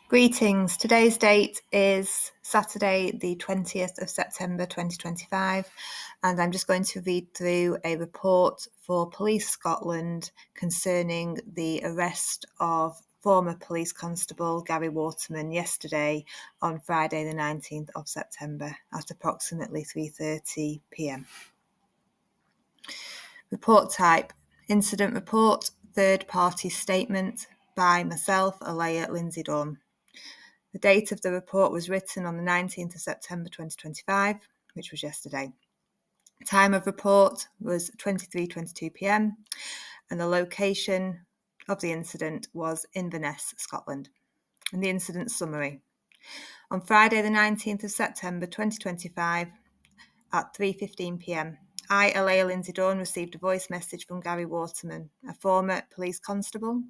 Greetings. Today's date is Saturday, the 20th of September 2025, and I'm just going to read through a report for Police Scotland concerning the arrest of former police constable Gary Waterman yesterday on Friday the 19th of September at approximately 3:30 p.m. Report type: Incident report, third party statement by myself, Alea Lindsay Dawn. The date of the report was written on the 19th of September 2025, which was yesterday. Time of report was 23:22 p.m. and the location of the incident was Inverness, Scotland. And the incident summary: on Friday the 19th of September 2025 at 3:15 p.m, I, Alea Lindsay Dawn, received a voice message from Gary Waterman, a former police constable.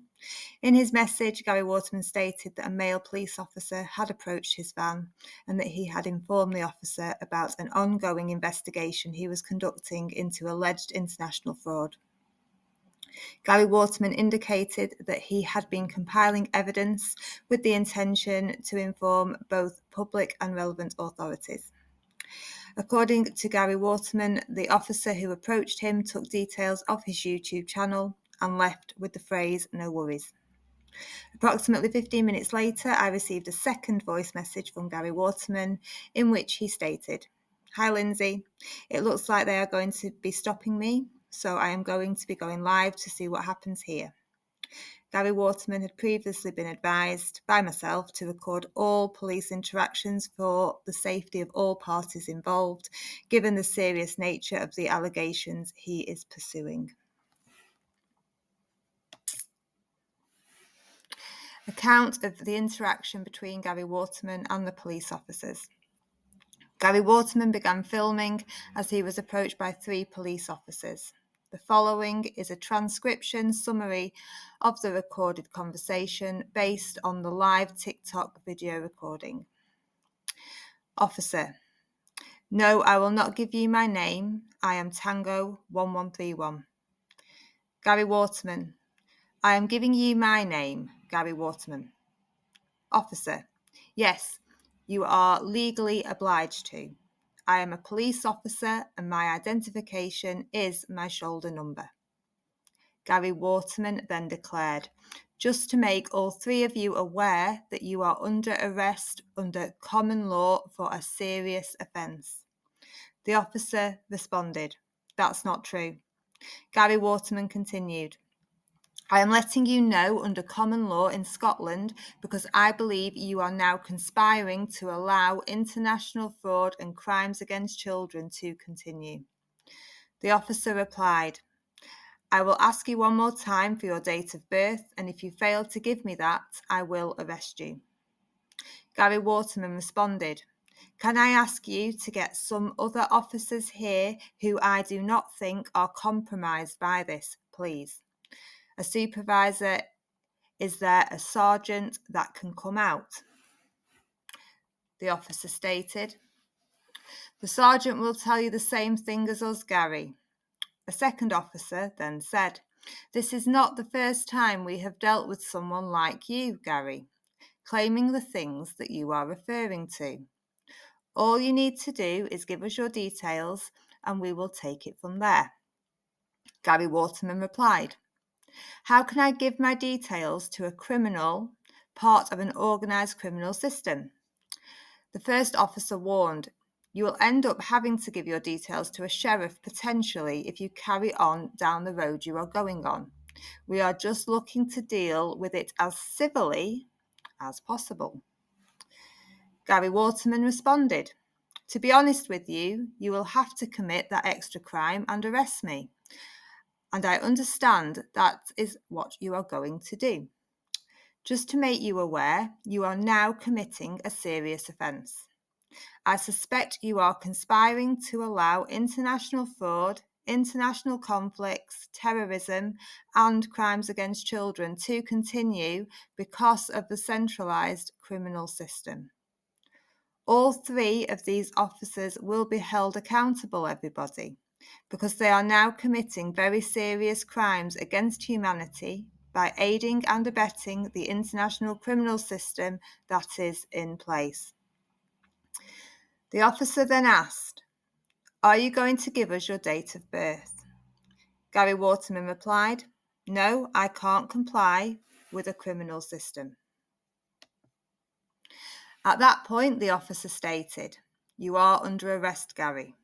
In his message, Gary Waterman stated that a male police officer had approached his van and that he had informed the officer about an ongoing investigation he was conducting into alleged international fraud. Gary Waterman indicated that he had been compiling evidence with the intention to inform both public and relevant authorities. According to Gary Waterman, the officer who approached him took details of his YouTube channel and left with the phrase "no worries." Approximately 15 minutes later, I received a second voice message from Gary Waterman in which he stated, "Hi Lindsay, it looks like they are going to be stopping me, so I am going to be going live to see what happens here." Gary Waterman had previously been advised by myself to record all police interactions for the safety of all parties involved, given the serious nature of the allegations he is pursuing. Account of the interaction between Gary Waterman and the police officers. Gary Waterman began filming as he was approached by 3 police officers. The following is a transcription summary of the recorded conversation based on the live TikTok video recording. Officer: "No, I will not give you my name. I am Tango 1131. Gary Waterman: "I am giving you my name, Gary Waterman." Officer: "Yes, you are legally obliged to. I am a police officer and my identification is my shoulder number." Gary Waterman then declared, "Just to make all 3 of you aware that you are under arrest under common law for a serious offence." The officer responded, "That's not true." Gary Waterman continued, "I am letting you know under common law in Scotland because I believe you are now conspiring to allow international fraud and crimes against children to continue." The officer replied, "I will ask you one more time for your date of birth, and if you fail to give me that, I will arrest you." Gary Waterman responded, "Can I ask you to get some other officers here who I do not think are compromised by this, please? A supervisor, is there a sergeant that can come out?" The officer stated, "The sergeant will tell you the same thing as us, Gary." A second officer then said, "This is not the first time we have dealt with someone like you, Gary, claiming the things that you are referring to. All you need to do is give us your details and we will take it from there." Gary Waterman replied, "How can I give my details to a criminal, part of an organised criminal system?" The first officer warned, "You will end up having to give your details to a sheriff potentially if you carry on down the road you are going on. We are just looking to deal with it as civilly as possible." Gary Waterman responded, "To be honest with you, you will have to commit that extra crime and arrest me. And I understand that is what you are going to do. Just to make you aware, you are now committing a serious offence. I suspect you are conspiring to allow international fraud, international conflicts, terrorism, and crimes against children to continue because of the centralised criminal system. All 3 of these officers will be held accountable, everybody, because they are now committing very serious crimes against humanity, by aiding and abetting the international criminal system that is in place. The officer then asked, "Are you going to give us your date of birth?" Gary Waterman replied, "No, I can't comply with a criminal system." At that point, the officer stated, "You are under arrest, Gary."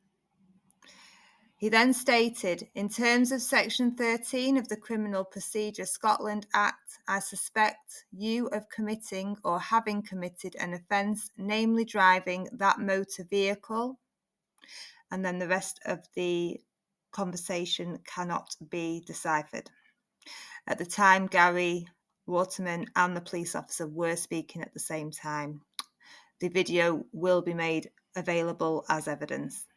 He then stated, "In terms of Section 13 of the Criminal Procedure Scotland Act, I suspect you of committing or having committed an offence, namely driving that motor vehicle." And then the rest of the conversation cannot be deciphered. At the time, Gary Waterman and the police officer were speaking at the same time. The video will be made available as evidence.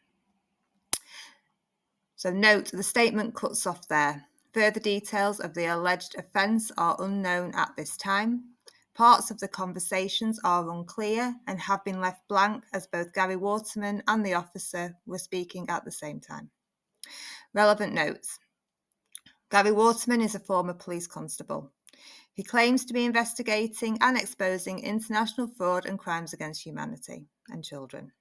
So note, the statement cuts off there. Further details of the alleged offence are unknown at this time. Parts of the conversations are unclear and have been left blank as both Gary Waterman and the officer were speaking at the same time. Relevant notes. Gary Waterman is a former police constable. He claims to be investigating and exposing international fraud and crimes against humanity and children.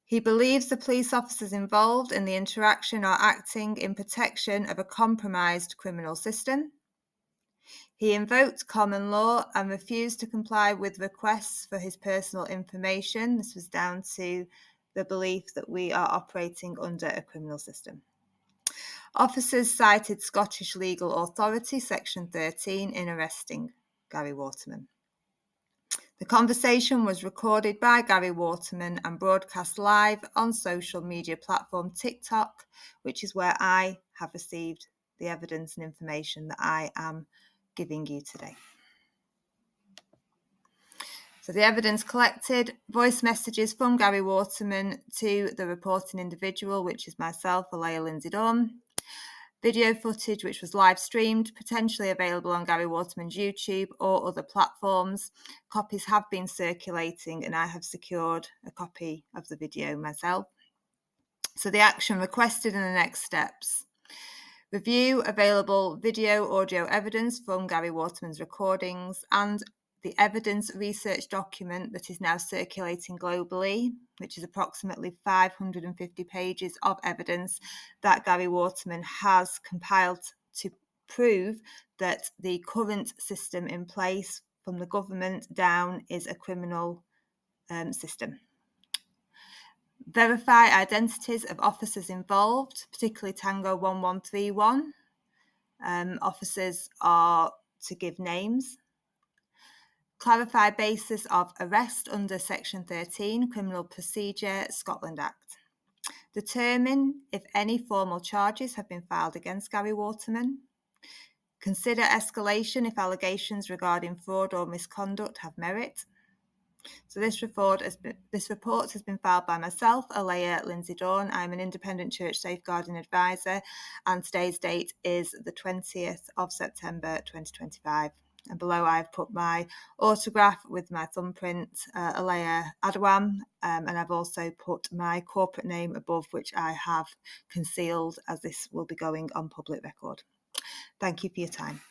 He believes the police officers involved in the interaction are acting in protection of a compromised criminal system. He invoked common law and refused to comply with requests for his personal information. This was down to the belief that we are operating under a criminal system. Officers cited Scottish Legal Authority Section 13 in arresting Gary Waterman. The conversation was recorded by Gary Waterman and broadcast live on social media platform TikTok, which is where I have received the evidence and information that I am giving you today. So the evidence collected: voice messages from Gary Waterman to the reporting individual, which is myself, Alea Lindsay Dawn. Video footage which was live streamed, potentially available on Gary Waterman's YouTube or other platforms. Copies have been circulating and I have secured a copy of the video myself. So the action requested and the next steps: review available video, audio evidence from Gary Waterman's recordings and the evidence research document that is now circulating globally, which is approximately 550 pages of evidence that Gary Waterman has compiled to prove that the current system in place from the government down is a criminal system. Verify identities of officers involved, particularly Tango 1131. Officers are to give names. Clarify basis of arrest under Section 13 Criminal Procedure Scotland Act. Determine if any formal charges have been filed against Gary Waterman. Consider escalation if allegations regarding fraud or misconduct have merit. So this report has been filed by myself, Alea Lindsay Dawn. I'm an independent church safeguarding advisor, and today's date is the 20th of September 2025. And below I've put my autograph with my thumbprint, Alea Adawam, and I've also put my corporate name above, which I have concealed as this will be going on public record. Thank you for your time.